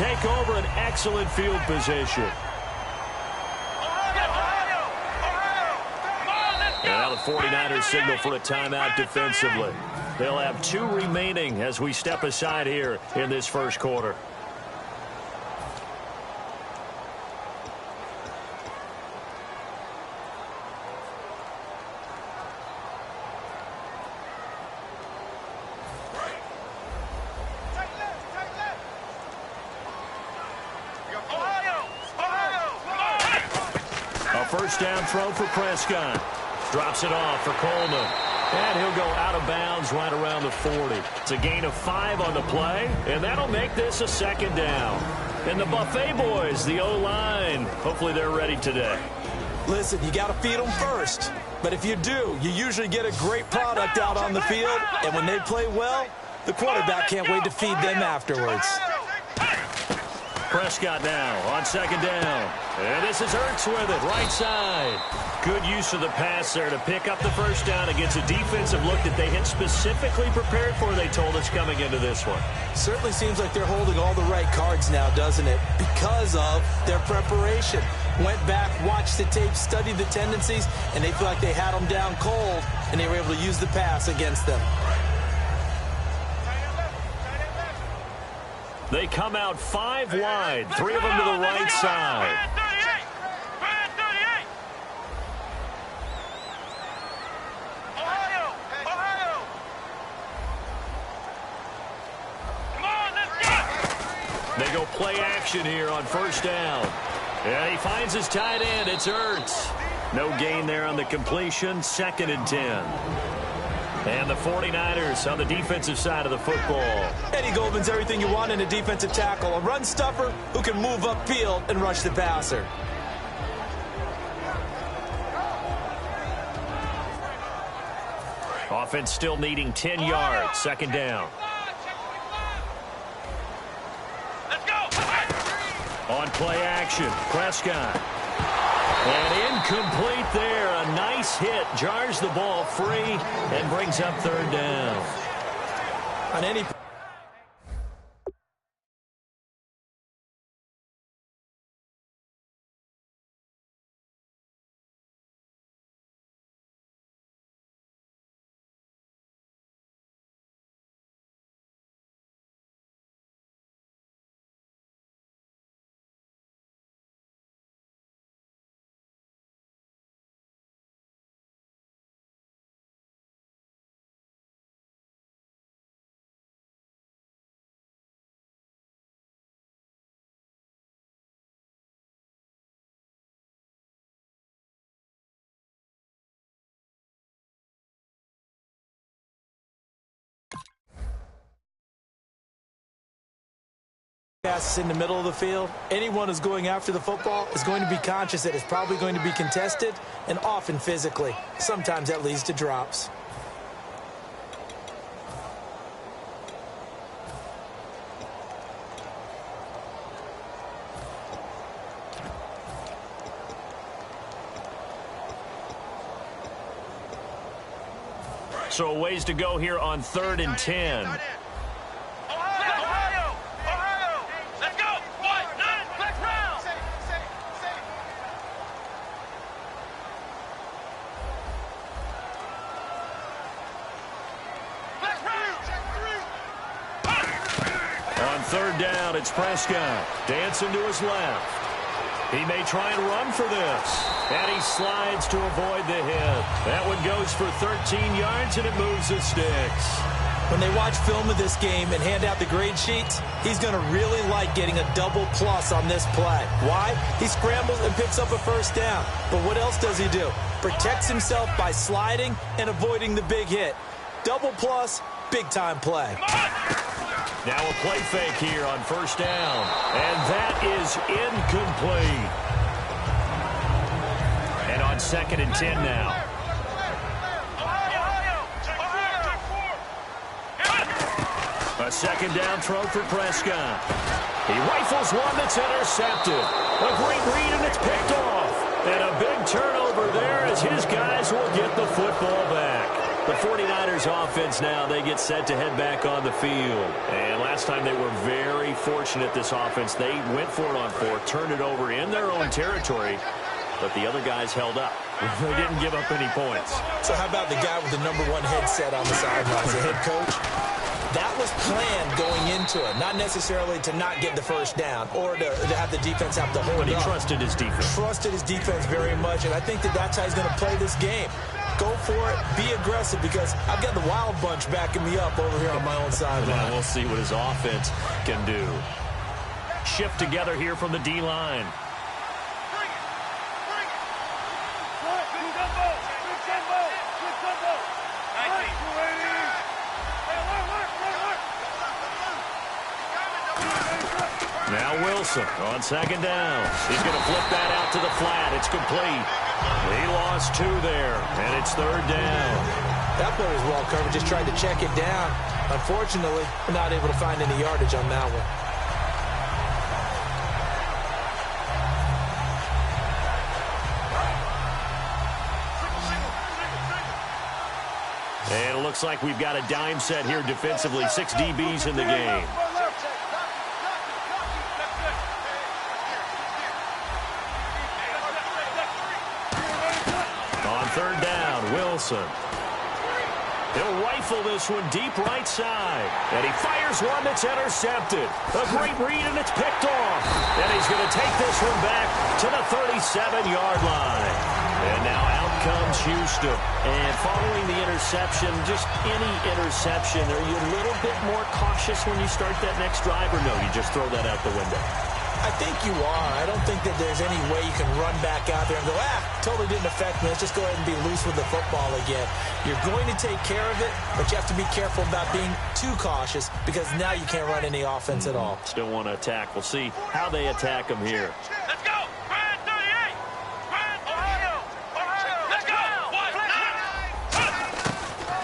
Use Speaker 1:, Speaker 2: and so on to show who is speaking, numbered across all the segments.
Speaker 1: take over an excellent field position. And now the 49ers signal for a timeout defensively. They'll have 2 remaining as we step aside here in this first quarter. First down throw for Prescott. Drops it off for Coleman. And he'll go out of bounds right around the 40. It's a gain of 5 on the play, and that'll make this a second down. And the Buffet boys, the O-line, hopefully they're ready today.
Speaker 2: Listen, you got to feed them first. But if you do, you usually get a great product out on the field. And when they play well, the quarterback can't wait to feed them afterwards.
Speaker 1: Prescott now on second down. And this is Ertz with it, right side. Good use of the pass there to pick up the first down against a defensive look that they had specifically prepared for, they told us, coming into this one.
Speaker 2: Certainly seems like they're holding all the right cards now, doesn't it? Because of their preparation. Went back, watched the tape, studied the tendencies, and they feel like they had them down cold, and they were able to use the pass against them.
Speaker 1: They come out 5 wide, 3 of them to the right side. They go play action here on first down. And he finds his tight end. It's Ertz. No gain there on the completion. 2nd and 10. And the 49ers on the defensive side of the football.
Speaker 2: Eddie Goldman's everything you want in a defensive tackle. A run stuffer who can move upfield and rush the passer.
Speaker 1: Offense still needing 10 yards. 2nd down. Let's go. On play action, Prescott. And incomplete there. A nice hit. Jars the ball free and brings up 3rd down.
Speaker 2: On any passes in the middle of the field, anyone who's going after the football is going to be conscious that it's probably going to be contested and often physically. Sometimes that leads to drops.
Speaker 1: So a ways to go here on 3rd and 10. On 3rd down, it's Prescott. Dancing to his left. He may try and run for this. And he slides to avoid the hit. That one goes for 13 yards, and it moves the sticks.
Speaker 2: When they watch film of this game and hand out the grade sheets, he's going to really like getting a double plus on this play. Why? He scrambles and picks up a first down. But what else does he do? Protects himself by sliding and avoiding the big hit. Double plus, big-time play.
Speaker 1: Now a play fake here on first down. And that is incomplete. And on 2nd and 10 now. A 2nd down throw for Prescott. He rifles one that's intercepted. A great read, and it's picked off. And a big turnover there as his guys will get the football back. The 49ers offense now, they get set to head back on the field. And last time they were very fortunate, this offense. They went for it on 4, turned it over in their own territory, but the other guys held up. They didn't give up any points.
Speaker 2: So how about the guy with the #1 headset on the sidelines, the head coach? That was planned going into it, not necessarily to not get the first down or to have the defense have to hold
Speaker 1: But he
Speaker 2: up.
Speaker 1: trusted his defense.
Speaker 2: Trusted his defense very much, and I think that's how he's going to play this game. Go for it, be aggressive, because I've got the wild bunch backing me up over here on my own sideline.
Speaker 1: We'll see what his offense can do. Shift together here from the D-line. Now Wilson on second down. He's going to flip that out to the flat. It's complete. He lost 2 there, and it's 3rd down.
Speaker 2: That play was well covered. Just tried to check it down. Unfortunately, not able to find any yardage on that one.
Speaker 1: And it looks like we've got a dime set here defensively. 6 DBs in the game. On 3rd down, Wilson. He'll rifle this one deep right side. And he fires one that's intercepted. A great read, and it's picked off. And he's going to take this one back to the 37-yard line. And now out comes Houston. And following the interception, just any interception, are you a little bit more cautious when you start that next drive, or no, you just throw that out the window?
Speaker 2: I think you are. I don't think that there's any way you can run back out there and go, totally didn't affect me. Let's just go ahead and be loose with the football again. You're going to take care of it, but you have to be careful about being too cautious, because now you can't run any offense at all.
Speaker 1: Still want to attack. We'll see how they attack them here.
Speaker 3: Let's go! Brand 38! Brand Ohio! Let's go!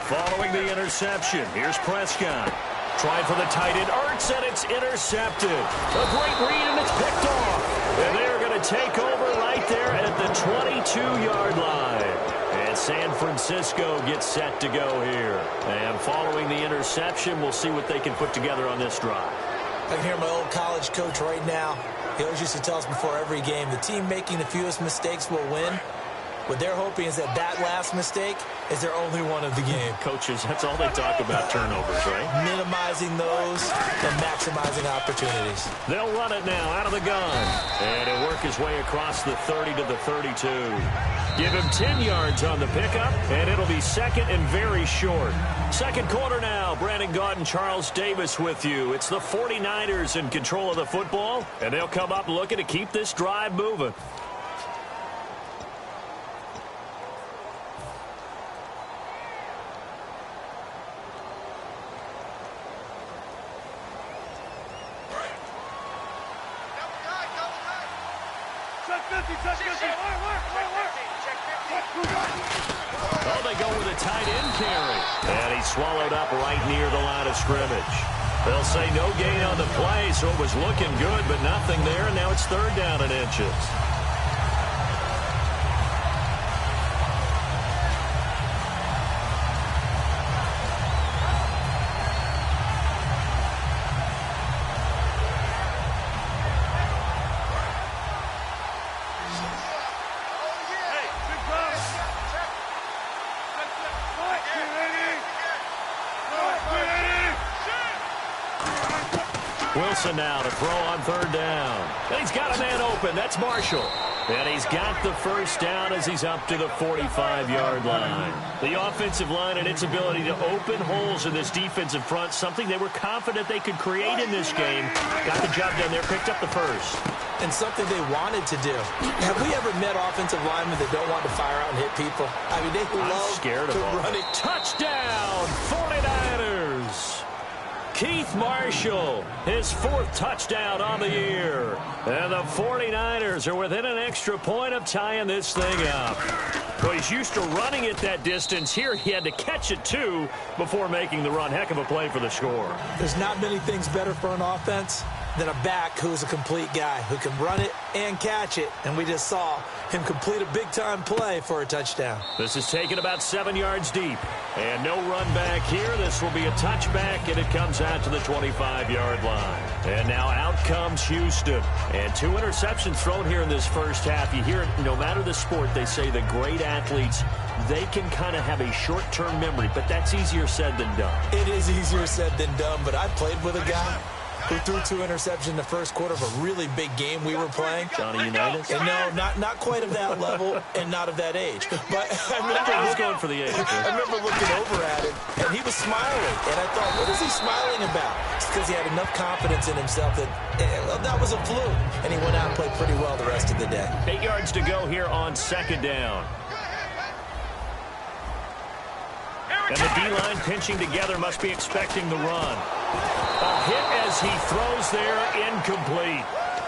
Speaker 1: Following the interception, here's Prescott. Trying for the tight end, Ertz, and it's intercepted. A great read, and it's picked off. And they're going to take over right there at the 22-yard line. And San Francisco gets set to go here. And following the interception, we'll see what they can put together on this drive.
Speaker 2: I can hear my old college coach right now. He always used to tell us before every game, the team making the fewest mistakes will win. What they're hoping is that last mistake is their only one of the game.
Speaker 1: Coaches, that's all they talk about, turnovers, right?
Speaker 2: Minimizing those and maximizing opportunities.
Speaker 1: They'll run it now out of the gun. And he'll work his way across the 30 to the 32. Give him 10 yards on the pickup, and it'll be second and very short. Second quarter now. Brandon Gaudin, Charles Davis with you. It's the 49ers in control of the football, and they'll come up looking to keep this drive moving. Oh, they go with a tight end carry. And he swallowed up right near the line of scrimmage. They'll say no gain on the play, so it was looking good, but nothing there. And now it's 3rd down and inches. Wilson now to throw on 3rd down. And he's got a man open. That's Marshall. And he's got the first down as he's up to the 45-yard line. The offensive line and its ability to open holes in this defensive front, something they were confident they could create in this game. Got the job done there, picked up the first.
Speaker 2: And something they wanted to do. Have we ever met offensive linemen that don't want to fire out and hit people? I mean, they love to run it.
Speaker 1: Touchdown, 49ers! Keith Marshall, his 4th touchdown on the year. And the 49ers are within an extra point of tying this thing up. Well, he's used to running it that distance. Here he had to catch it, too, before making the run. Heck of a play for the score.
Speaker 2: There's not many things better for an offense than a back who's a complete guy who can run it and catch it. And we just saw him complete a big-time play for a touchdown.
Speaker 1: This is taken about 7 yards deep. And no run back here. This will be a touchback, and it comes out to the 25-yard line. And now out comes Houston. And 2 interceptions thrown here in this first half. You hear it, no matter the sport, they say the great athletes, they can kind of have a short-term memory, but that's easier said than done.
Speaker 2: It is easier said than done, but I played with a guy who threw 2 interceptions in the first quarter of a really big game we were playing.
Speaker 1: Johnny Unitas?
Speaker 2: And no, not quite of that level and not of that age. But I remember
Speaker 1: going for the age.
Speaker 2: I remember looking over at him, and he was smiling. And I thought, what is he smiling about? It's because he had enough confidence in himself that that was a fluke. And he went out and played pretty well the rest of the day.
Speaker 1: 8 yards to go here on second down. And the D-line pinching together must be expecting the run. A hit as he throws there, incomplete.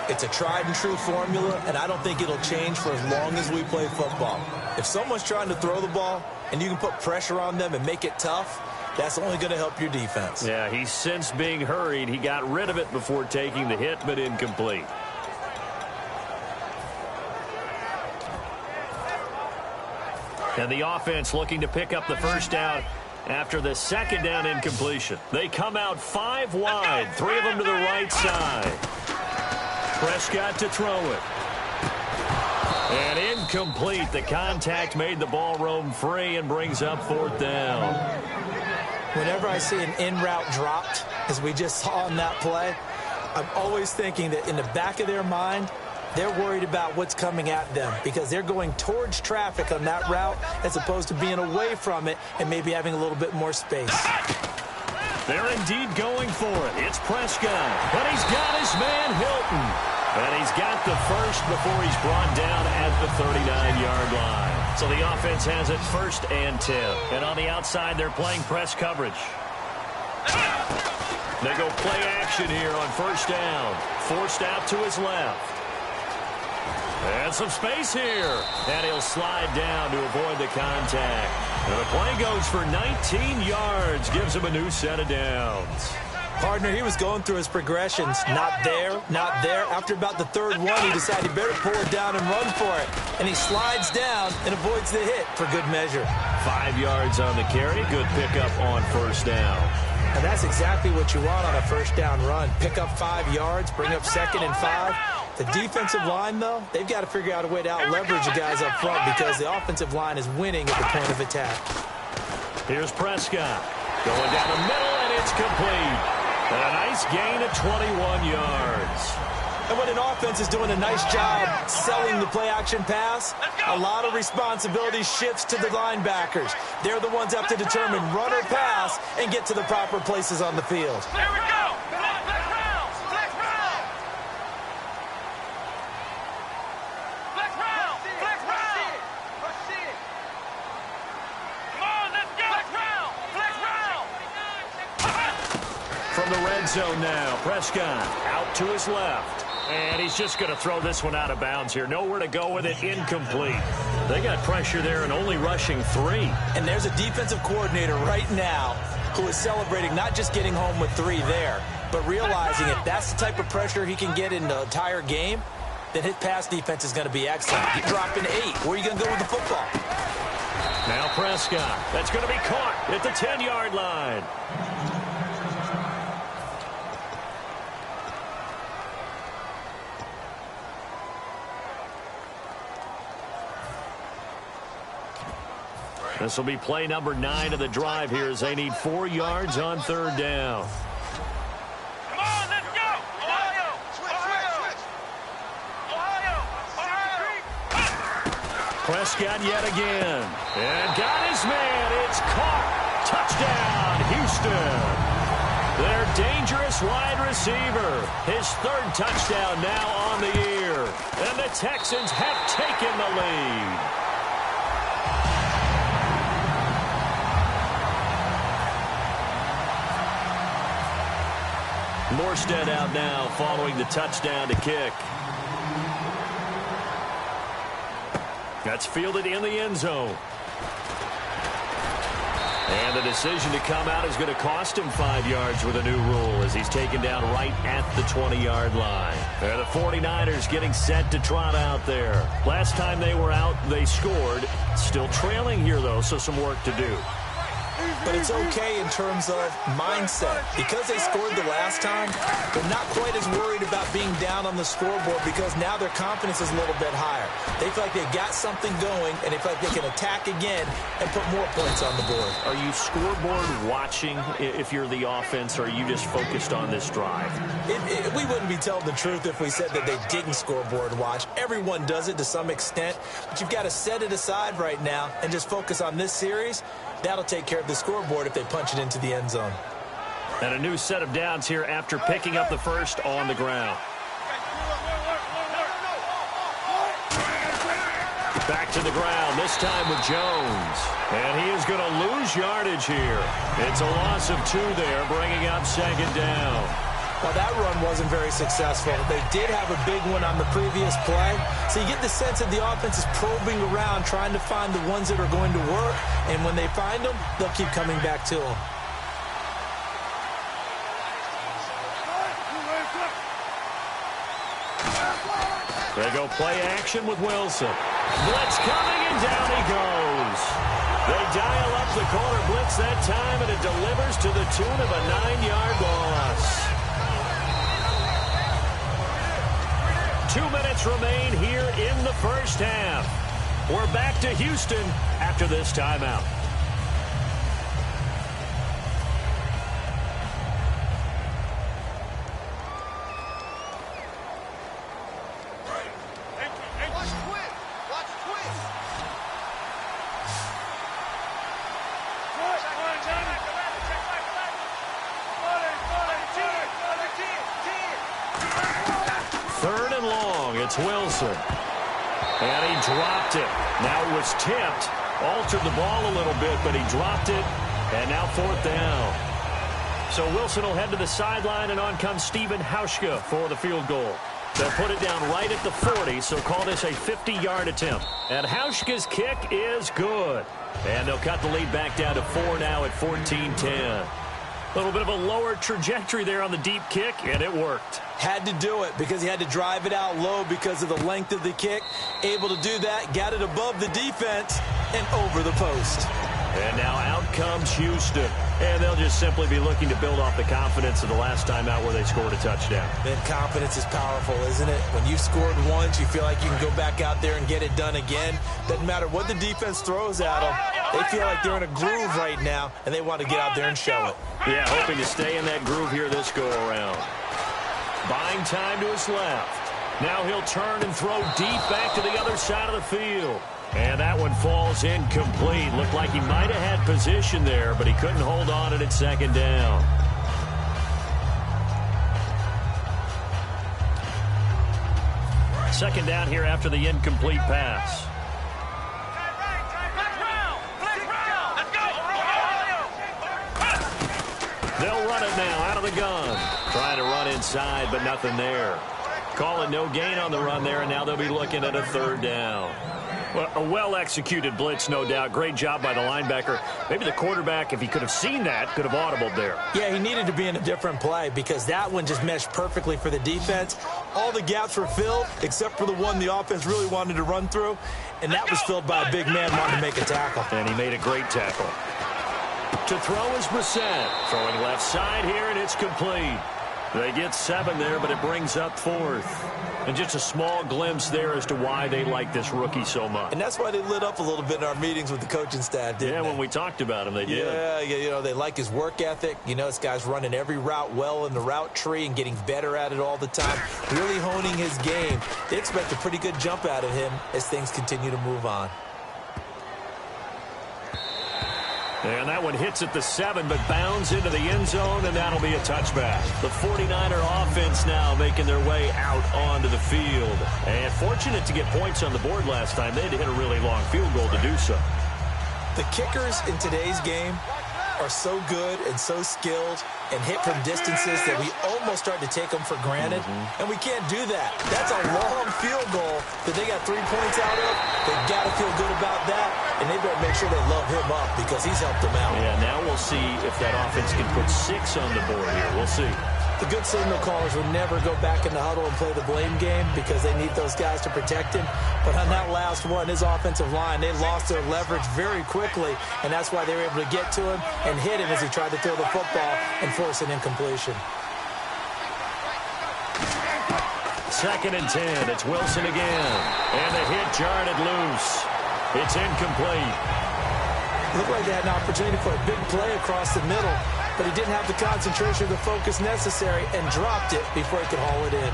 Speaker 2: It's a tried-and-true formula, and I don't think it'll change for as long as we play football. If someone's trying to throw the ball and you can put pressure on them and make it tough, that's only going to help your defense.
Speaker 1: Yeah, he sensed being hurried. He got rid of it before taking the hit, but incomplete. And the offense looking to pick up the first down after the second down incompletion. They come out 5 wide, 3 of them to the right side. Prescott to throw it. And incomplete. The contact made the ball roam free and brings up 4th down.
Speaker 2: Whenever I see an in-route dropped, as we just saw in that play, I'm always thinking that in the back of their mind, they're worried about what's coming at them because they're going towards traffic on that route as opposed to being away from it and maybe having a little bit more space.
Speaker 1: They're indeed going for it. It's Prescott, but he's got his man Hilton. And he's got the first before he's brought down at the 39-yard line. So the offense has it 1st and 10. And on the outside, they're playing press coverage. They go play action here on 1st down. Forced out to his left. And some space here. And he'll slide down to avoid the contact. And the play goes for 19 yards. Gives him a new set of downs.
Speaker 2: Partner, he was going through his progressions. Not there, not there. After about the 3rd one, he decided he better pull it down and run for it. And he slides down and avoids the hit for good measure.
Speaker 1: 5 yards on the carry. Good pickup on 1st down.
Speaker 2: And that's exactly what you want on a 1st down run. Pick up 5 yards, bring up 2nd and 5. The defensive line, though, they've got to figure out a way to out-leverage the guys up front because the offensive line is winning at the point of attack.
Speaker 1: Here's Prescott. Going down the middle, and it's complete. And a nice gain of 21 yards.
Speaker 2: And when an offense is doing a nice job selling the play-action pass, a lot of responsibility shifts to the linebackers. They're the ones that have to determine run or pass and get to the proper places on the field.
Speaker 3: Here we go. Flex round. Flex round. Flex round. Flex round. Come on, let's go. Flex round. Flex round.
Speaker 1: From the red zone now, Prescott out to his left. And he's just going to throw this one out of bounds here. Nowhere to go with it. Incomplete. They got pressure there and only rushing 3.
Speaker 2: And there's a defensive coordinator right now who is celebrating not just getting home with 3 there, but realizing if that's the type of pressure he can get in the entire game, then his pass defense is going to be excellent. You're dropping 8. Where are you going to go with the football?
Speaker 1: Now Prescott. That's going to be caught at the 10-yard line. This will be play number 9 of the drive here as they need 4 yards on 3rd down.
Speaker 3: Come on, let's go. Ohio.
Speaker 1: Prescott yet again. And got his man. It's caught. Touchdown, Houston. Their dangerous wide receiver. His 3rd touchdown now on the year. And the Texans have taken the lead. Morstead out now following the touchdown to kick. That's fielded in the end zone. And the decision to come out is going to cost him 5 yards with a new rule as he's taken down right at the 20-yard line. And the 49ers getting set to trot out there. Last time they were out, they scored. Still trailing here, though, so some work to do.
Speaker 2: But it's okay in terms of mindset. Because they scored the last time, they're not quite as worried about being down on the scoreboard because now their confidence is a little bit higher. They feel like they've got something going, and they feel like they can attack again and put more points on the board.
Speaker 1: Are you scoreboard watching if you're the offense, or are you just focused on this drive?
Speaker 2: We wouldn't be telling the truth if we said that they didn't scoreboard watch. Everyone does it to some extent, but you've got to set it aside right now and just focus on this series. That'll take care of the scoreboard if they punch it into the end zone.
Speaker 1: And a new set of downs here after picking up the first on the ground. Back to the ground, this time with Jones. And he is going to lose yardage here. It's a loss of 2 there, bringing up second down.
Speaker 2: Well, that run wasn't very successful. They did have a big one on the previous play. So you get the sense that the offense is probing around, trying to find the ones that are going to work. And when they find them, they'll keep coming back to them.
Speaker 1: They go play action with Wilson. Blitz coming, and down he goes. They dial up the corner blitz that time, and it delivers to the tune of a 9-yard loss. 2 minutes remain here in the first half. We're back to Houston after this timeout. Third and long, it's Wilson. And he dropped it. Now it was tipped. Altered the ball a little bit, but he dropped it. And now 4th down. So Wilson will head to the sideline, and on comes Stephen Hauschka for the field goal. They'll put it down right at the 40, so call this a 50-yard attempt. And Hauschka's kick is good. And they'll cut the lead back down to 4 now at 14-10. A little bit of a lower trajectory there on the deep kick, and it worked.
Speaker 2: Had to do it because he had to drive it out low because of the length of the kick. Able to do that, got it above the defense and over the post.
Speaker 1: And now out comes Houston. And they'll just simply be looking to build off the confidence of the last time out where they scored a touchdown.
Speaker 2: And confidence is powerful, isn't it? When you've scored once, you feel like you can go back out there and get it done again. Doesn't matter what the defense throws at them. They feel like they're in a groove right now, and they want to get out there and show it.
Speaker 1: Yeah, hoping to stay in that groove here this go-around. Buying time to his left. Now he'll turn and throw deep back to the other side of the field. And that one falls incomplete. Looked like he might have had position there, but he couldn't hold on at second down. Second down here after the incomplete pass. They'll run it now out of the gun. Trying to run inside, but nothing there. Calling no gain on the run there, and now they'll be looking at a 3rd down. Well, a well-executed blitz, no doubt. Great job by the linebacker. Maybe the quarterback, if he could have seen that, could have audibled there.
Speaker 2: Yeah, he needed to be in a different play because that one just meshed perfectly for the defense. All the gaps were filled except for the one the offense really wanted to run through, and that was filled by a big man wanting to make a tackle.
Speaker 1: And he made a great tackle. To throw is Brissett. Throwing left side here, and it's complete. They get 7 there, but it brings up 4th. And just a small glimpse there as to why they like this rookie so much.
Speaker 2: And that's why they lit up a little bit in our meetings with the coaching staff, didn't they?
Speaker 1: Yeah, when we talked about him, they did.
Speaker 2: Yeah, you know, they like his work ethic. You know, this guy's running every route well in the route tree and getting better at it all the time, really honing his game. They expect a pretty good jump out of him as things continue to move on.
Speaker 1: And that one hits at the 7, but bounds into the end zone, and that'll be a touchback. The 49er offense now making their way out onto the field. And fortunate to get points on the board last time. They had to hit a really long field goal to do so.
Speaker 2: The kickers in today's game are so good and so skilled and hit from distances that we almost start to take them for granted. And we can't do that. That's a long field goal that they got 3 points out of. They've got to feel good about that. and they better make sure they load him up because he's helped them out.
Speaker 1: Yeah, now we'll see if that offense can put 6 on the board here. We'll see.
Speaker 2: The good signal callers would never go back in the huddle and play the blame game because they need those guys to protect him. But on that last one, his offensive line, they lost their leverage very quickly, and that's why they were able to get to him and hit him as he tried to throw the football and force an incompletion.
Speaker 1: 2nd and 10. It's Wilson again. And the hit jarred it loose. It's incomplete.
Speaker 2: Looked like they had an opportunity for a big play across the middle, but he didn't have the concentration or the focus necessary and dropped it before he could haul it in.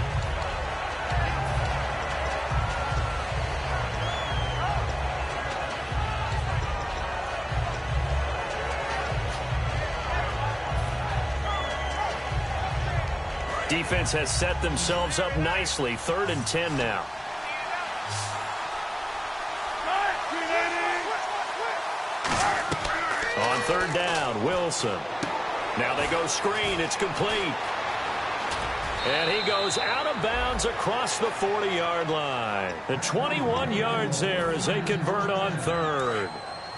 Speaker 1: Defense has set themselves up nicely. 3rd and 10 now. On 3rd down, Wilson. Now they go screen. It's complete. And he goes out of bounds across the 40-yard line. The 21 yards there as they convert on 3rd.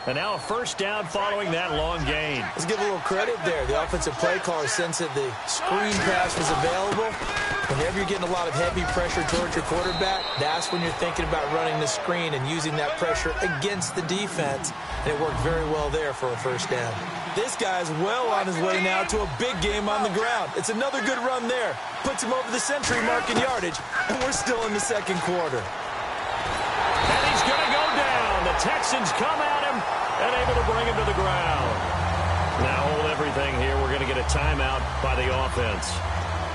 Speaker 1: And now a 1st down following that long gain.
Speaker 2: Let's give a little credit there. The offensive play caller sensed that the screen pass was available. Whenever you're getting a lot of heavy pressure towards your quarterback, that's when you're thinking about running the screen and using that pressure against the defense. And it worked very well there for a 1st down. This guy's well on his way now to a big game on the ground. It's another good run there. Puts him over the century mark in yardage, and we're still in the 2nd quarter.
Speaker 1: And he's going to go down. The Texans come at him and able to bring him to the ground. Now hold everything here. We're going to get a timeout by the offense.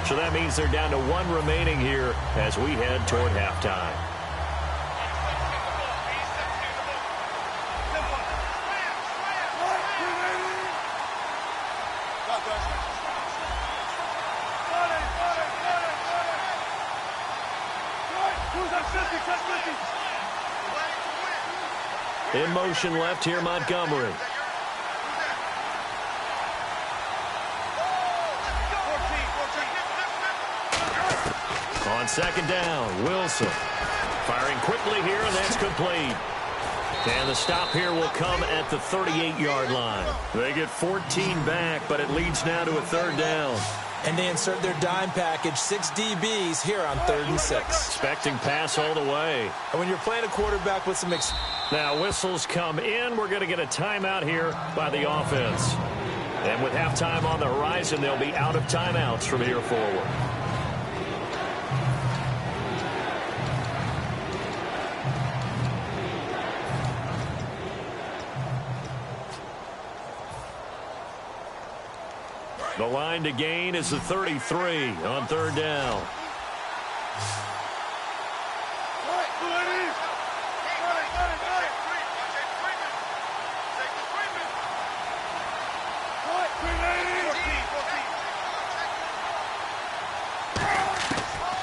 Speaker 1: So that means they're down to 1 remaining here as we head toward halftime. In motion left here, Montgomery. On 2nd down, Wilson. Firing quickly here, and that's complete. And the stop here will come at the 38-yard line. They get 14 back, but it leads now to a 3rd down.
Speaker 2: And they insert their dime package, 6 DBs here on 3rd and 6.
Speaker 1: Expecting pass all the way.
Speaker 2: And when you're playing a quarterback with some...
Speaker 1: Now whistles come in. We're going to get a timeout here by the offense. And with halftime on the horizon, they'll be out of timeouts from here forward. The line to gain is the 33 on 3rd down.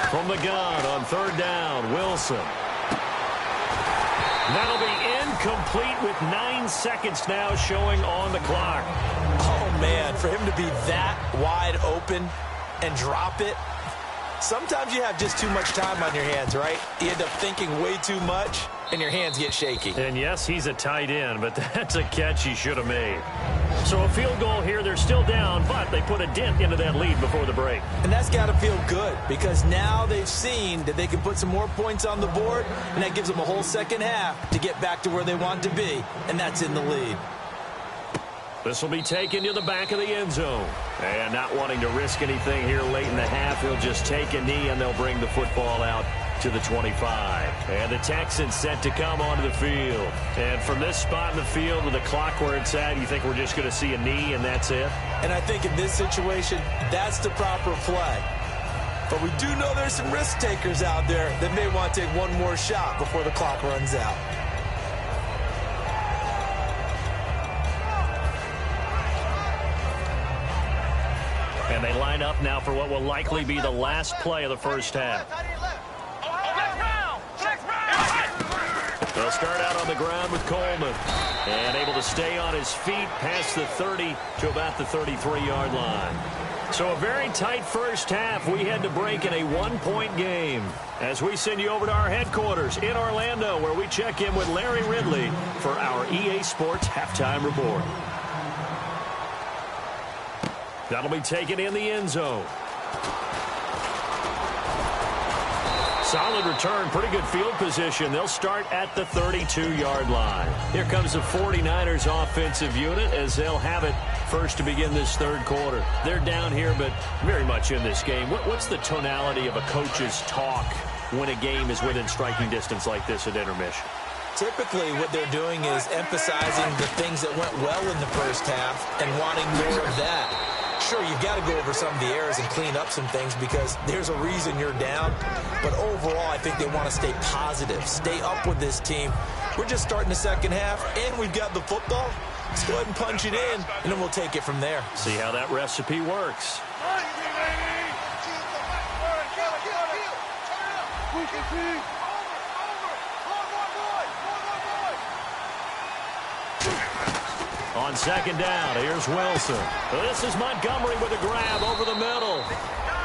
Speaker 1: From the gun on 3rd down, Wilson. That'll be incomplete with 9 seconds now showing on the clock.
Speaker 2: Oh, man, for him to be that wide open and drop it. Sometimes you have just too much time on your hands, right? You end up thinking way too much, and your hands get shaky.
Speaker 1: And, yes, he's a tight end, but that's a catch he should have made. So a field goal here. They're still down, but they put a dent into that lead before the break.
Speaker 2: And that's got to feel good because now they've seen that they can put some more points on the board, and that gives them a whole 2nd half to get back to where they want to be, and that's in the lead.
Speaker 1: This will be taken to the back of the end zone. And not wanting to risk anything here late in the half, he'll just take a knee, and they'll bring the football out to the 25. And the Texans set to come onto the field. And from this spot in the field with the clock where it's at, you think we're just going to see a knee and that's it?
Speaker 2: And I think in this situation, that's the proper play. But we do know there's some risk takers out there that may want to take one more shot before the clock runs out.
Speaker 1: And they line up now for what will likely be the last play of the 1st half. They'll start out on the ground with Coleman. And able to stay on his feet past the 30 to about the 33-yard line. So a very tight first half. We had to break in a one-point game as we send you over to our headquarters in Orlando, where we check in with Larry Ridley for our EA Sports Halftime Report. That'll be taken in the end zone. Solid return, pretty good field position. They'll start at the 32-yard line. Here comes the 49ers offensive unit as they'll have it first to begin this third quarter. They're down here, but very much in this game. What's the tonality of a coach's talk when a game is within striking distance like this at intermission?
Speaker 2: Typically, what they're doing is emphasizing the things that went well in the first half and wanting more of that. Sure, you've got to go over some of the errors and clean up some things because there's a reason you're down. But overall, I think they want to stay positive, stay up with this team. We're just starting the second half, and we've got the football. Let's go ahead and punch it in, and then we'll take it from there.
Speaker 1: See how that recipe works. On second down, here's Wilson. This is Montgomery with a grab over the middle.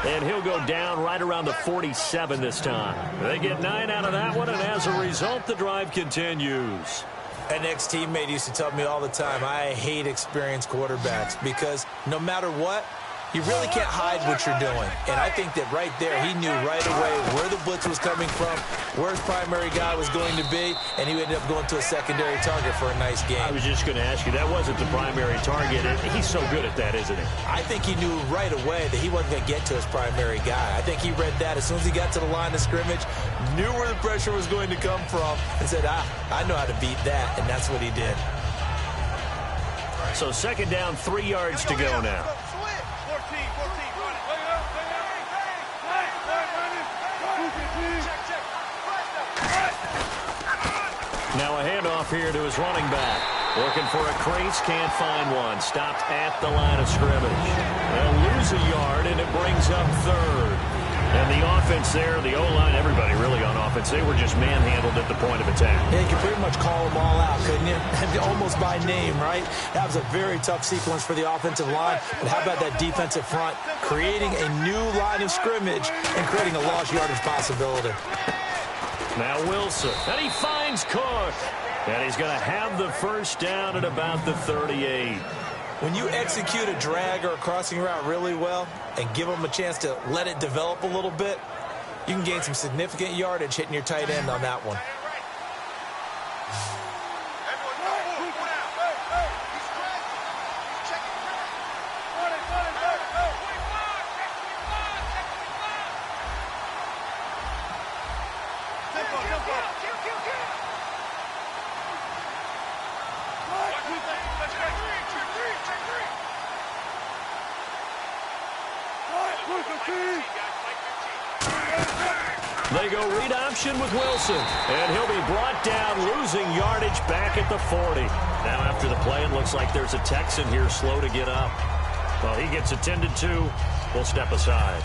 Speaker 1: And he'll go down right around the 47 this time. They get 9 out of that one, and as a result, the drive continues.
Speaker 2: An ex-teammate used to tell me all the time, I hate experienced quarterbacks because no matter what, you really can't hide what you're doing. And I think that right there, he knew right away where the blitz was coming from, where his primary guy was going to be, and he ended up going to a secondary target for a nice game.
Speaker 1: I was just going to ask you, that wasn't the primary target. He's so good at that, isn't he?
Speaker 2: I think he knew right away that he wasn't going to get to his primary guy. I think he read that as soon as he got to the line of scrimmage, knew where the pressure was going to come from, and said, I know how to beat that, and that's what he did.
Speaker 1: So second down, 3 yards to go now. Now a handoff here to his running back. Looking for a crease, can't find one. Stopped at the line of scrimmage. They'll lose a yard, and it brings up third. And the offense there, the O-line, everybody really on offense, they were just manhandled at the point of attack.
Speaker 2: Yeah, you could pretty much call them all out, couldn't you? Almost by name, right? That was a very tough sequence for the offensive line. But how about that defensive front creating a new line of scrimmage and creating a lost yardage possibility?
Speaker 1: Now Wilson, and he finds Cook. And he's going to have the first down at about the 38.
Speaker 2: When you execute a drag or a crossing route really well and give them a chance to let it develop a little bit, you can gain some significant yardage hitting your tight end on that one.
Speaker 1: They go read option with Wilson, and he'll be brought down, losing yardage back at the 40. Now after the play, it looks like there's a Texan here slow to get up. Well, he gets attended to. We'll step aside.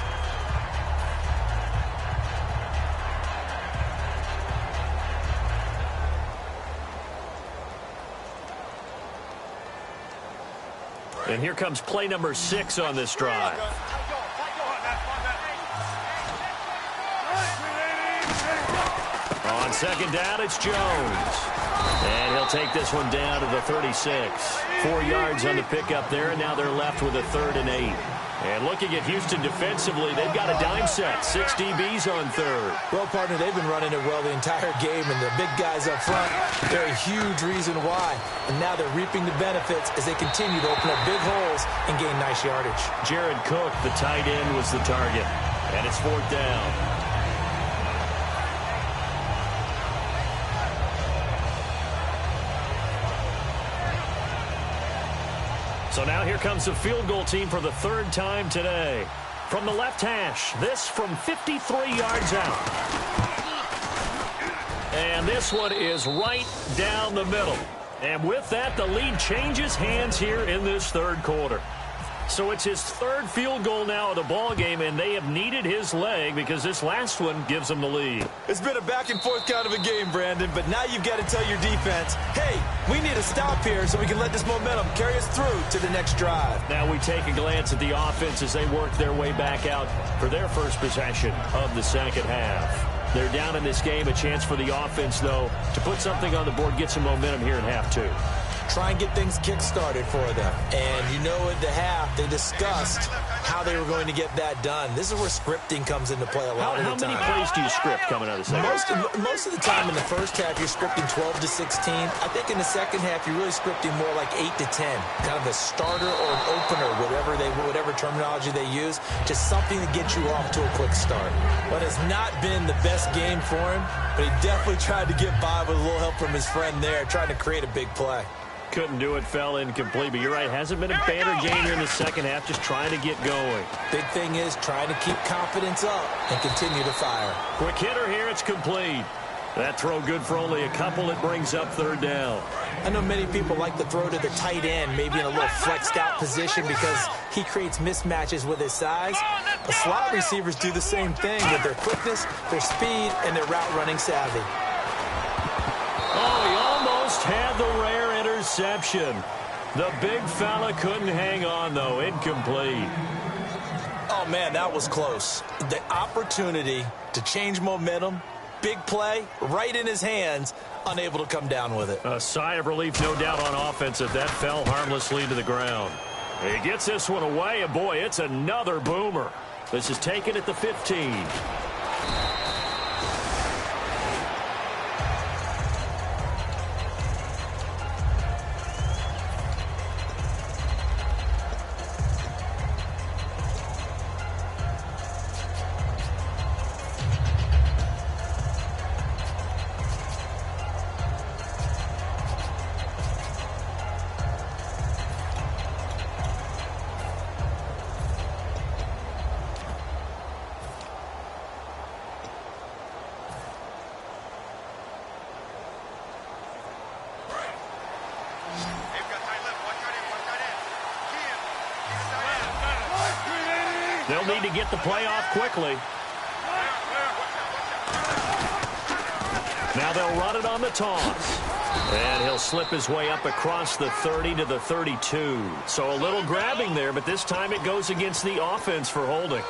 Speaker 1: And here comes play number 6 on this drive. On second down, it's Jones. And he'll take this one down to the 36. 4 yards on the pickup there, and now they're left with a 3rd and 8. And looking at Houston defensively, they've got a dime set. 6 DBs on third.
Speaker 2: Well, partner, they've been running it well the entire game, and the big guys up front, they're a huge reason why. And now they're reaping the benefits as they continue to open up big holes and gain nice yardage.
Speaker 1: Jared Cook, the tight end, was the target. And it's 4th down. So now here comes the field goal team for the 3rd time today. From the left hash, this from 53 yards out. And this one is right down the middle. And with that, the lead changes hands here in this 3rd quarter. So it's his third field goal now of the ball game, and they have needed his leg because this last one gives them the lead.
Speaker 2: It's been a back-and-forth kind of a game, Brandon, but now you've got to tell your defense, hey, we need to stop here so we can let this momentum carry us through to the next drive.
Speaker 1: Now we take a glance at the offense as they work their way back out for their first possession of the second half. They're down in this game. A chance for the offense, though, to put something on the board, get some momentum here in half two.
Speaker 2: Try and get things kick-started for them. And you know at the half, they discussed how they were going to get that done. This is where scripting comes into play a lot of the time.
Speaker 1: How many plays do you script coming out of the second?
Speaker 2: Most of the time in the first half, you're scripting 12 to 16. I think in the second half, you're really scripting more like 8 to 10. Kind of a starter or an opener, whatever terminology they use, just something to get you off to a quick start. But it's not been the best game for him, but he definitely tried to get by with a little help from his friend there, trying to create a big play.
Speaker 1: Couldn't do it, fell incomplete, but you're right, hasn't been a banner game here in the second half, just trying to get going.
Speaker 2: Big thing is trying to keep confidence up and continue to fire.
Speaker 1: Quick hitter here, it's complete. That throw good for only a couple. It brings up third down.
Speaker 2: I know many people like to throw to the tight end, maybe in a little flexed out position because he creates mismatches with his size. But slot receivers do the same thing with their quickness, their speed, and their route running savvy.
Speaker 1: Oh, he almost had the rare interception. The big fella couldn't hang on, though. Incomplete.
Speaker 2: Oh, man, that was close. The opportunity to change momentum, big play, right in his hands, unable to come down with it.
Speaker 1: A sigh of relief, no doubt, on offense if that fell harmlessly to the ground. He gets this one away, and boy, it's another boomer. This is taken at the 15. They'll need to get the play off quickly. Now they'll run it on the toss. And he'll slip his way up across the 30 to the 32. So a little grabbing there, but this time it goes against the offense for holding.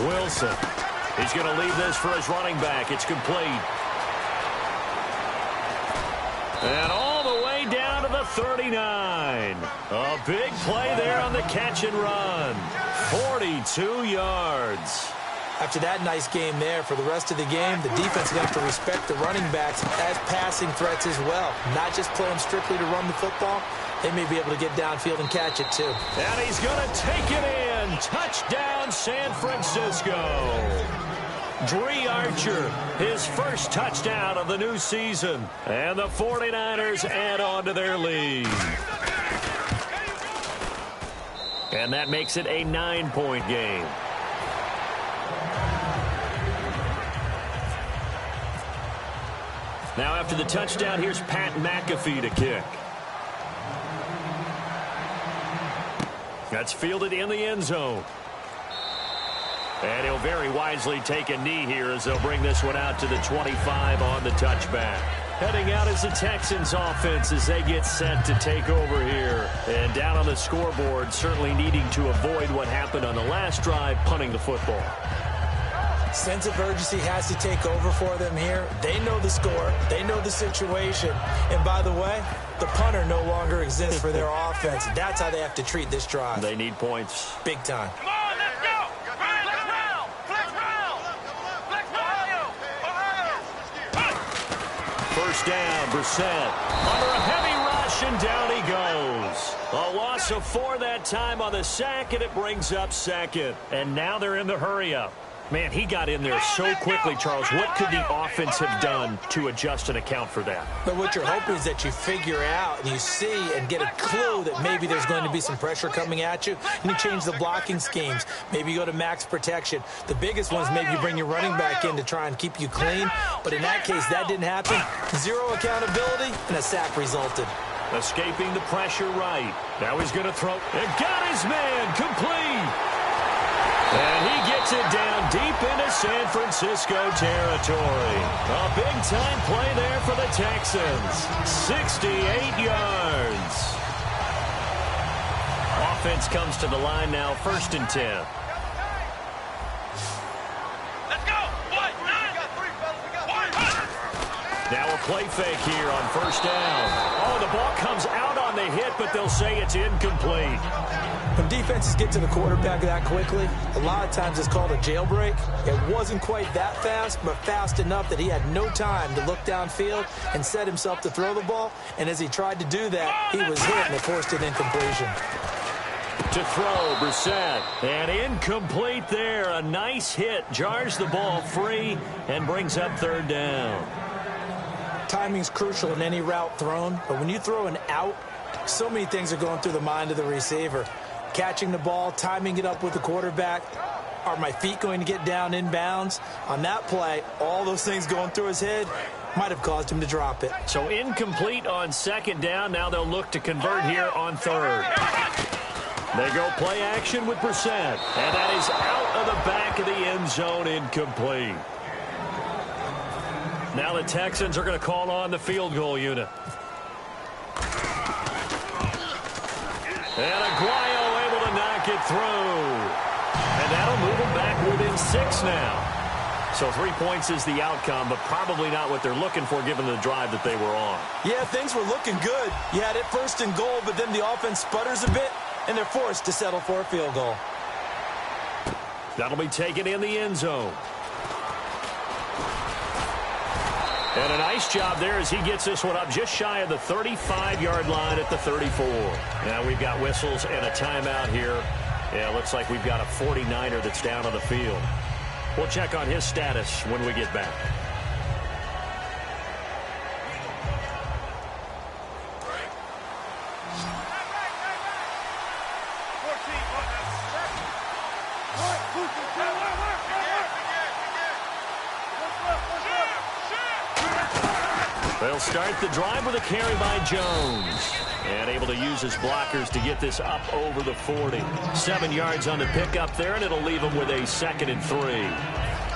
Speaker 1: Wilson. He's going to leave this for his running back. It's complete. And all the way down to the 39. A big play there on the catch and run. 42 yards.
Speaker 2: After that nice game there, for the rest of the game, the defense is going to have to respect the running backs as passing threats as well. Not just play them strictly to run the football. They may be able to get downfield and catch it, too.
Speaker 1: And he's going to take it in. Touchdown, San Francisco. Dree Archer, his first touchdown of the new season. And the 49ers add on to their lead. And that makes it a 9-point game. Now after the touchdown, here's Pat McAfee to kick. That's fielded in the end zone. And he'll very wisely take a knee here as they'll bring this one out to the 25 on the touchback. Heading out is the Texans offense as they get set to take over here. And down on the scoreboard, certainly needing to avoid what happened on the last drive, punting the football.
Speaker 2: Sense of urgency has to take over for them here. They know the score. They know the situation. And by the way, the punter no longer exists for their offense. That's how they have to treat this drive.
Speaker 1: They need points.
Speaker 2: Big time.
Speaker 3: Come on, let's go. Flex round. Flex round. Flex round.
Speaker 1: First down, Brissett. Under a heavy rush, and down he goes. A loss of 4 that time on the sack, and it brings up second. And now they're in the hurry-up. Man, he got in there so quickly, Charles. What could the offense have done to adjust and account for that?
Speaker 2: But what you're hoping is that you figure out and you see and get a clue that maybe there's going to be some pressure coming at you, and you change the blocking schemes. Maybe you go to max protection. The biggest one is maybe you bring your running back in to try and keep you clean. But in that case, that didn't happen. 0 accountability, and a sack resulted.
Speaker 1: Escaping the pressure right. Now he's going to throw. And got his man complete. And he gets it down deep into San Francisco territory. A big-time play there for the Texans. 68 yards. Offense comes to the line now, 1st and 10.
Speaker 3: Let's go.
Speaker 1: Now a play fake here on 1st down. Oh, the ball comes out on the hit, but they'll say it's incomplete.
Speaker 2: When defenses get to the quarterback that quickly, a lot of times it's called a jailbreak. It wasn't quite that fast, but fast enough that he had no time to look downfield and set himself to throw the ball. And as he tried to do that, he was hit and it forced an incompletion.
Speaker 1: To throw, Brissett. And incomplete there. A nice hit. Jars the ball free and brings up 3rd down.
Speaker 2: Timing's crucial in any route thrown, but when you throw an out, so many things are going through the mind of the receiver. Catching the ball, timing it up with the quarterback. Are my feet going to get down inbounds? On that play, all those things going through his head might have caused him to drop it.
Speaker 1: So incomplete on 2nd down. Now they'll look to convert here on 3rd. They go play action with Brissett. And that is out of the back of the end zone, incomplete. Now the Texans are going to call on the field goal unit. And Aguayo able to knock it through. And that'll move them back within 6 now. So 3 points is the outcome, but probably not what they're looking for given the drive that they were on.
Speaker 2: Yeah, things were looking good. You had it 1st and goal, but then the offense sputters a bit, and they're forced to settle for a field goal.
Speaker 1: That'll be taken in the end zone. And a nice job there as he gets this one up just shy of the 35-yard line at the 34. Now we've got whistles and a timeout here. Yeah, looks like we've got a 49er that's down on the field. We'll check on his status when we get back. They'll start the drive with a carry by Jones. And able to use his blockers to get this up over the 40. 7 yards on the pickup there, and it'll leave him with a 2nd and 3.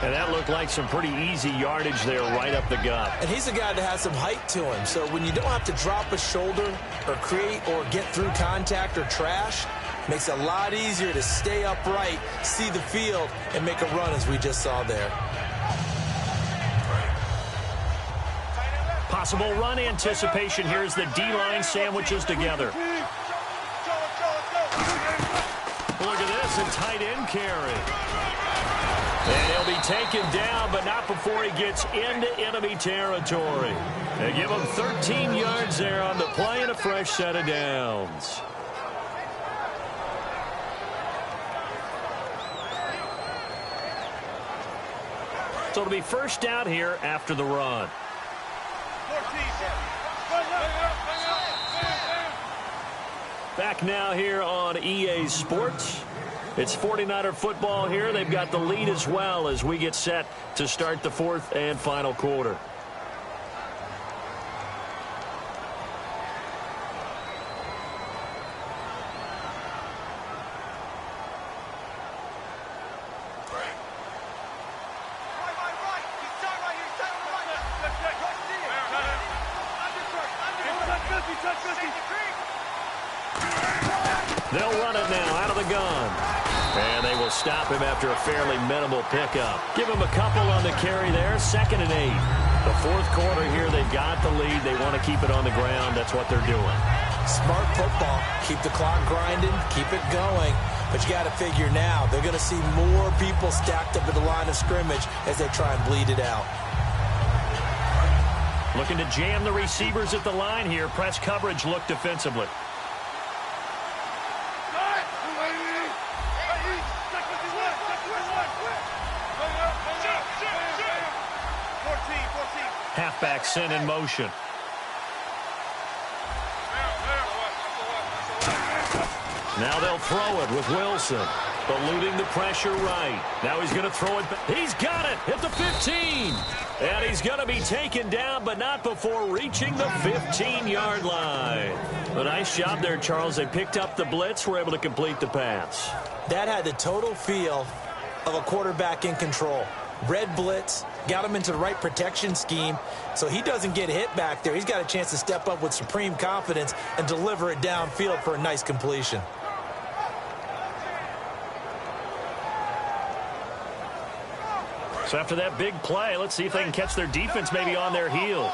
Speaker 1: And that looked like some pretty easy yardage there right up the gut.
Speaker 2: And he's a guy that has some height to him. So when you don't have to drop a shoulder or create or get through contact or trash, makes it a lot easier to stay upright, see the field, and make a run as we just saw there.
Speaker 1: Possible run anticipation here as the D-line sandwiches together. Look at this, a tight end carry. And he'll be taken down, but not before he gets into enemy territory. They give him 13 yards there on the play and a fresh set of downs. So it'll be 1st down here after the run. Back now here on EA Sports. It's 49er football here. They've got the lead as well as we get set to start the 4th and final quarter. They'll run it now out of the gun. And they will stop him after a fairly minimal pickup. Give him a couple on the carry there. 2nd and 8. The 4th quarter here, they've got the lead. They want to keep it on the ground. That's what they're doing.
Speaker 2: Smart football. Keep the clock grinding. Keep it going. But you got to figure now, they're going to see more people stacked up at the line of scrimmage as they try and bleed it out.
Speaker 1: Looking to jam the receivers at the line here. Press coverage look defensively. Halfback sent in motion. Now they'll throw it with Wilson. Eluding the pressure right. Now he's going to throw it back. He's got it at the 15. And he's going to be taken down, but not before reaching the 15-yard line. A nice job there, Charles. They picked up the blitz, were able to complete the pass.
Speaker 2: That had the total feel of a quarterback in control. Red blitz, got him into the right protection scheme, so he doesn't get hit back there. He's got a chance to step up with supreme confidence and deliver it downfield for a nice completion.
Speaker 1: So after that big play, let's see if they can catch their defense maybe on their heels.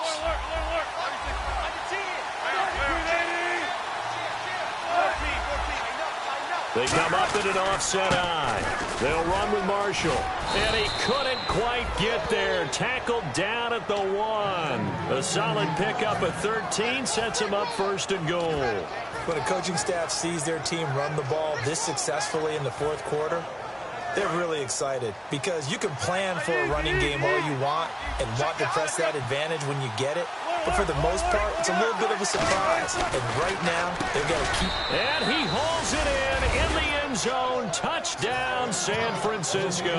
Speaker 1: They come up in an offset eye. They'll run with Marshall. And he couldn't quite get there. Tackled down at the 1. A solid pickup at 13 sets him up first and goal.
Speaker 2: When a coaching staff sees their team run the ball this successfully in the fourth quarter, they're really excited because you can plan for a running game all you want and want to press that advantage when you get it. But for the most part, it's a little bit of a surprise. And right now, they've got to keep.
Speaker 1: And he hauls it in the end zone. Touchdown, San Francisco.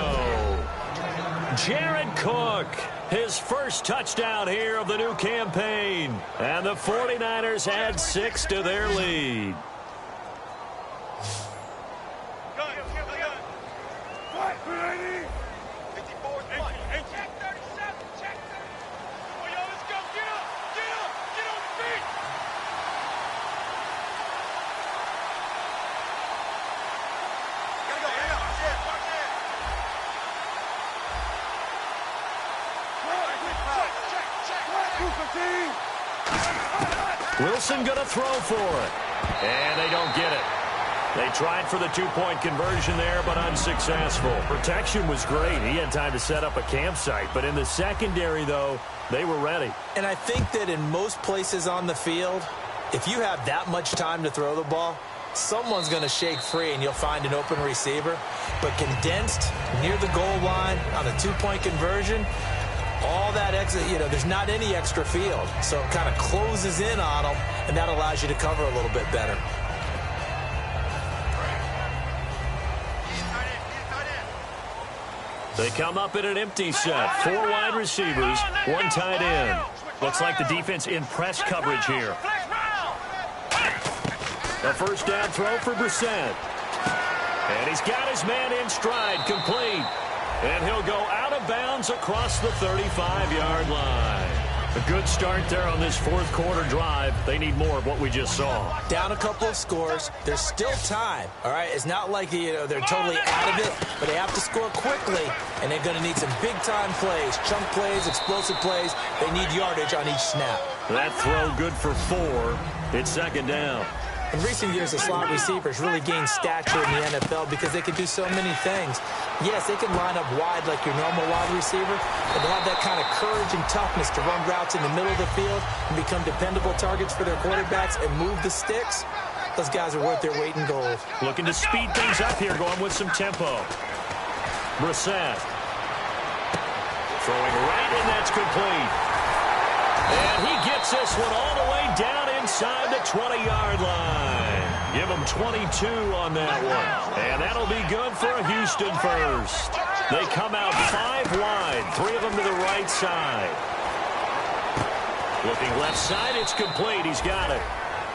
Speaker 1: Jared Cook, his first touchdown here of the new campaign. And the 49ers add 6 to their lead. Wilson going to throw for it. And they don't get it. They tried for the two-point conversion there, but unsuccessful. Protection was great. He had time to set up a campsite. But in the secondary, though, they were ready.
Speaker 2: And I think that in most places on the field, if you have that much time to throw the ball, someone's going to shake free and you'll find an open receiver. But condensed near the goal line on a two-point conversion, all that extra, there's not any extra field. So it kind of closes in on them, and that allows you to cover a little bit better.
Speaker 1: They come up in an empty set. 4 wide receivers, 1 tight end. Looks like the defense in press coverage here. A first down throw for Brissett. And he's got his man in stride, complete. And he'll go out of bounds across the 35-yard line. A good start there on this fourth quarter drive. They need more of what we just saw.
Speaker 2: Down a couple of scores. There's still time, all right? It's not like, they're totally out of it, but they have to score quickly, and they're going to need some big-time plays, chunk plays, explosive plays. They need yardage on each snap.
Speaker 1: That throw good for 4. It's second down.
Speaker 2: In recent years, the slot receivers really gained stature in the NFL because they can do so many things. Yes, they can line up wide like your normal wide receiver, but they have that kind of courage and toughness to run routes in the middle of the field and become dependable targets for their quarterbacks and move the sticks. Those guys are worth their weight in gold.
Speaker 1: Looking to speed things up here, going with some tempo. Brissett. Throwing right, and that's complete. And he gets this one all the way down inside the 20-yard line. Give him 22 on that one. And that'll be good for a Houston first. They come out 5 wide, 3 of them to the right side. Looking left side, it's complete. He's got it.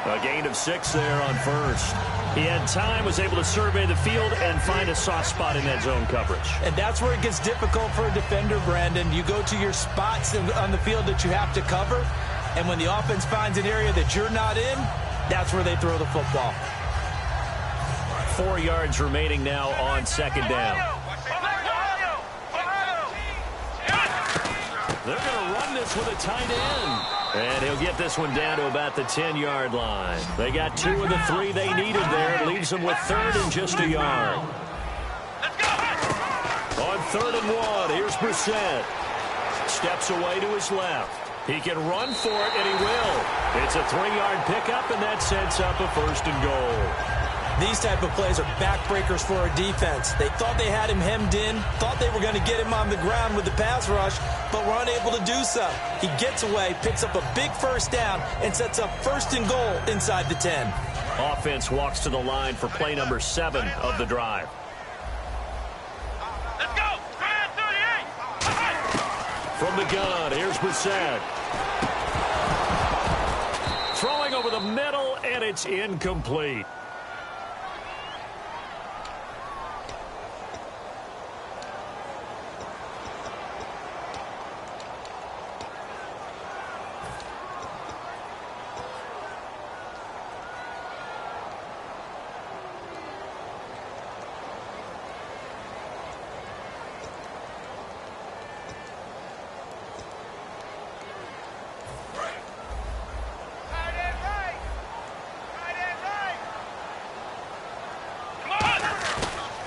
Speaker 1: A gain of 6 there on first. He had time, was able to survey the field and find a soft spot in that zone coverage.
Speaker 2: And that's where it gets difficult for a defender, Brandon. You go to your spots on the field that you have to cover, and when the offense finds an area that you're not in, that's where they throw the football.
Speaker 1: 4 yards remaining now on second down. They're going to run this with a tight end. And he'll get this one down to about the 10-yard line. They got 2 of the 3 they needed there. It leaves them with 3rd and just a yard. On 3rd and 1, here's Brissett. Steps away to his left. He can run for it, and he will. It's a 3-yard pickup, and that sets up a 1st and goal.
Speaker 2: These type of plays are backbreakers for our defense. They thought they had him hemmed in, thought they were going to get him on the ground with the pass rush, but were unable to do so. He gets away, picks up a big first down, and sets up 1st and goal inside the 10.
Speaker 1: Offense walks to the line for play number 7 of the drive.
Speaker 3: Let's go. 38.
Speaker 1: From the gun, here's Brissett. Throwing over the middle, and it's incomplete.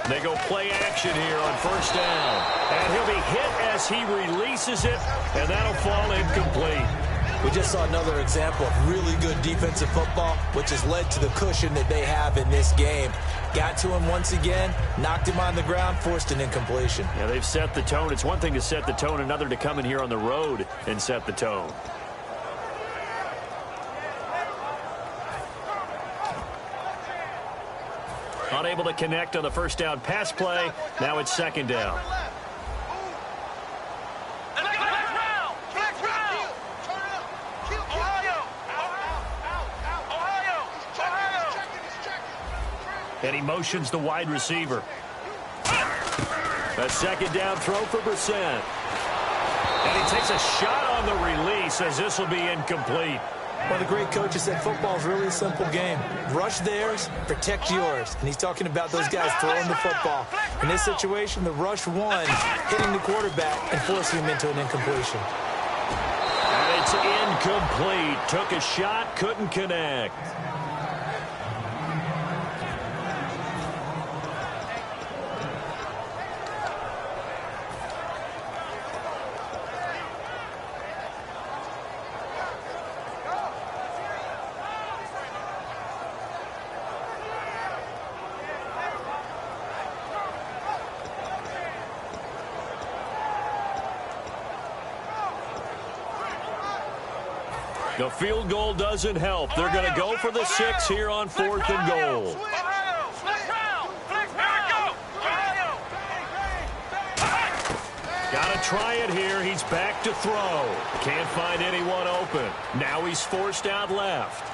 Speaker 1: They go play action here on 1st down. And he'll be hit as he releases it, and that'll fall incomplete.
Speaker 2: We just saw another example of really good defensive football, which has led to the cushion that they have in this game. Got to him once again, knocked him on the ground, forced an incompletion.
Speaker 1: Yeah, they've set the tone. It's one thing to set the tone, another to come in here on the road and set the tone. Unable to connect on the 1st down pass play. Now it's 2nd down. And he motions the wide receiver. A 2nd down throw for Brissett. And he takes a shot on the release as this will be incomplete.
Speaker 2: One of the great coaches said football is really a simple game. Rush theirs, protect yours. And he's talking about those guys throwing the football. In this situation, the rush won, hitting the quarterback and forcing him into an incompletion.
Speaker 1: And it's incomplete. Took a shot, couldn't connect. The field goal doesn't help. They're going to go for the 6 here on 4th and goal. Got to try it here. He's back to throw. Can't find anyone open. Now he's forced out left.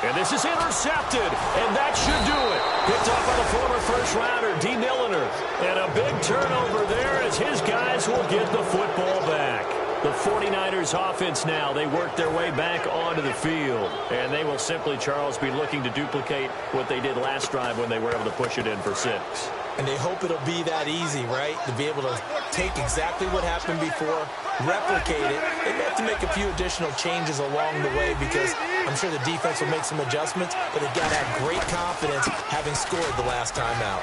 Speaker 1: And this is intercepted, and that should do it. Picked off by the former first-rounder, D. Milliner. And a big turnover there as his guys will get the football back. The 49ers offense now, they work their way back onto the field. And they will simply, Charles, be looking to duplicate what they did last drive when they were able to push it in for 6.
Speaker 2: And they hope it'll be that easy, right? To be able to take exactly what happened before, replicate it. They may have to make a few additional changes along the way because I'm sure the defense will make some adjustments, but they've got to have great confidence having scored the last time out.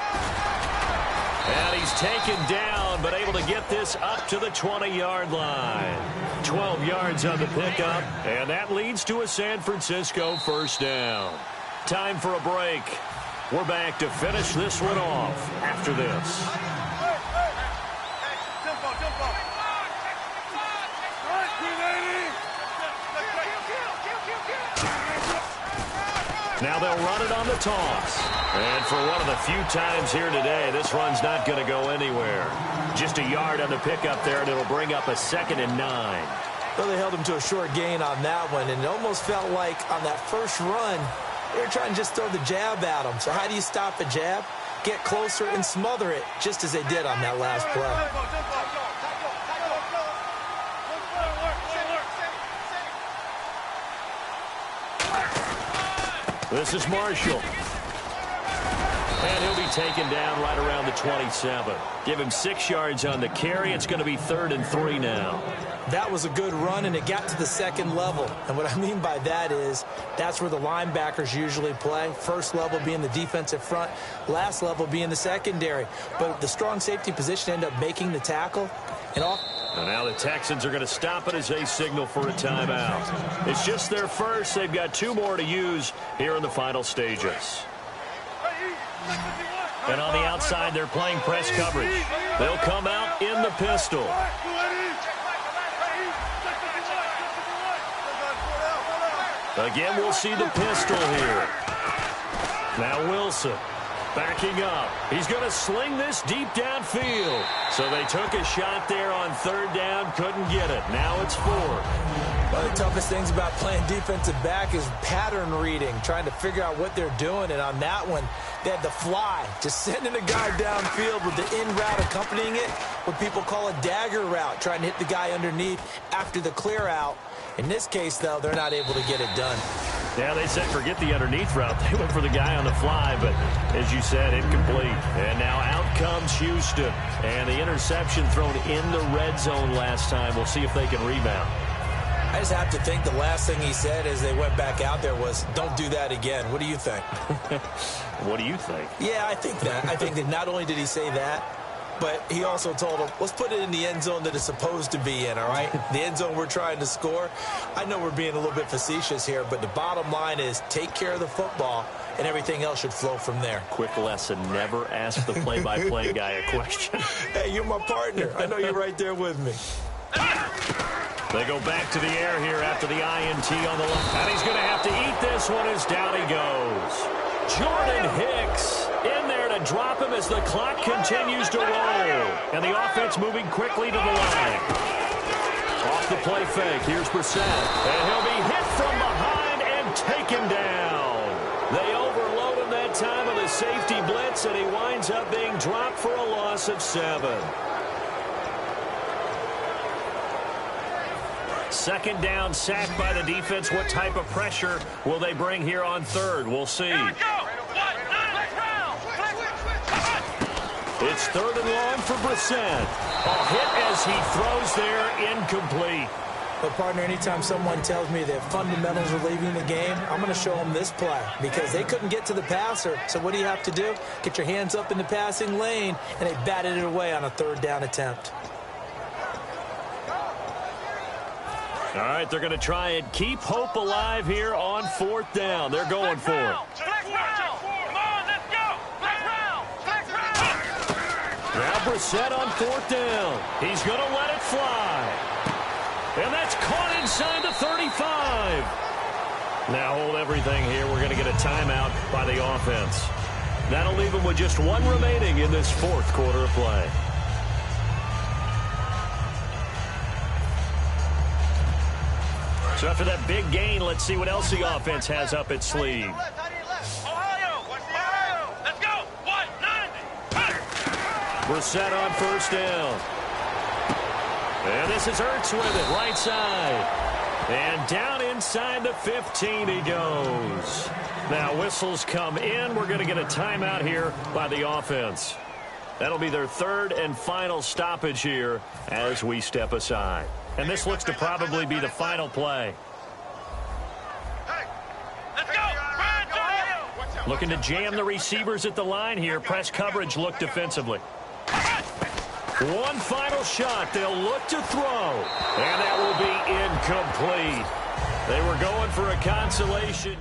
Speaker 1: And he's taken down, but able to get this up to the 20-yard line. 12 yards on the pickup, and that leads to a San Francisco 1st down. Time for a break. We're back to finish this one off after this. Now they'll run it on the toss. And for one of the few times here today, this run's not going to go anywhere. Just a yard on the pickup there, and it'll bring up a 2nd and 9.
Speaker 2: Well, they held him to a short gain on that one, and it almost felt like on that first run, they were trying to just throw the jab at him. So how do you stop a jab? Get closer and smother it, just as they did on that last play.
Speaker 1: This is Marshall. And he'll be taken down right around the 27. Give him 6 yards on the carry. It's going to be 3rd and 3 now.
Speaker 2: That was a good run, and it got to the 2nd level. And what I mean by that is that's where the linebackers usually play. First level being the defensive front, last level being the secondary. But the strong safety position ended up making the tackle. And
Speaker 1: now the Texans are going to stop it as they signal for a timeout. It's just their first. They've got 2 more to use here in the final stages. And on the outside, they're playing press coverage. They'll come out in the pistol. Again, we'll see the pistol here. Now Wilson backing up. He's going to sling this deep downfield. So they took a shot there on third down, couldn't get it. Now it's fourth.
Speaker 2: One of the toughest things about playing defensive back is pattern reading, trying to figure out what they're doing. And on that one, they had the fly, just sending a guy downfield with the in route accompanying it, what people call a dagger route, trying to hit the guy underneath after the clear out. In this case, though, they're not able to get it done.
Speaker 1: Yeah, they said forget the underneath route. They went for the guy on the fly, but as you said, incomplete. And now out comes Houston. And the interception thrown in the red zone last time. We'll see if they can rebound.
Speaker 2: I just have to think the last thing he said as they went back out there was, don't do that again. What do you think?
Speaker 1: What do you think?
Speaker 2: Yeah, I think that. I think that not only did he say that, but he also told him, let's put it in the end zone that it's supposed to be in, all right? The end zone we're trying to score. I know we're being a little bit facetious here, but the bottom line is take care of the football, and everything else should flow from there.
Speaker 1: Quick lesson, never ask the play-by-play guy a question.
Speaker 2: Hey, you're my partner. I know you're right there with me.
Speaker 1: They go back to the air here after the INT on the left. And he's going to have to eat this one as down he goes. Jordan Hicks in there to drop him as the clock continues to roll. And the offense moving quickly to the line. Off the play fake. Here's Brissett. And he'll be hit from behind and taken down. They overload him that time with a safety blitz, and he winds up being dropped for a loss of 7. Second down, sacked by the defense. What type of pressure will they bring here on third? We'll see. It's third and long for Brissett. A hit as he throws there, incomplete.
Speaker 2: But, partner, anytime someone tells me that fundamentals are leaving the game, I'm going to show them this play because they couldn't get to the passer. So what do you have to do? Get your hands up in the passing lane, and they batted it away on a third down attempt.
Speaker 1: All right, they're going to try and keep hope alive here on fourth down. They're going for it. Now Brissett on fourth down. He's going to let it fly. And that's caught inside the 35. Now hold everything here. We're going to get a timeout by the offense. That'll leave them with just one remaining in this fourth quarter of play. So after that big gain, let's see what else the offense has up its sleeve. Brissett on first down. And this is Ertz with it, right side. And down inside the 15 he goes. Now whistles come in. We're going to get a timeout here by the offense. That'll be their third and final stoppage here as we step aside. And this looks to probably be the final play. Looking to jam the receivers at the line here. Press coverage look defensively. One final shot. They'll look to throw. And that will be incomplete. They were going for a consolation.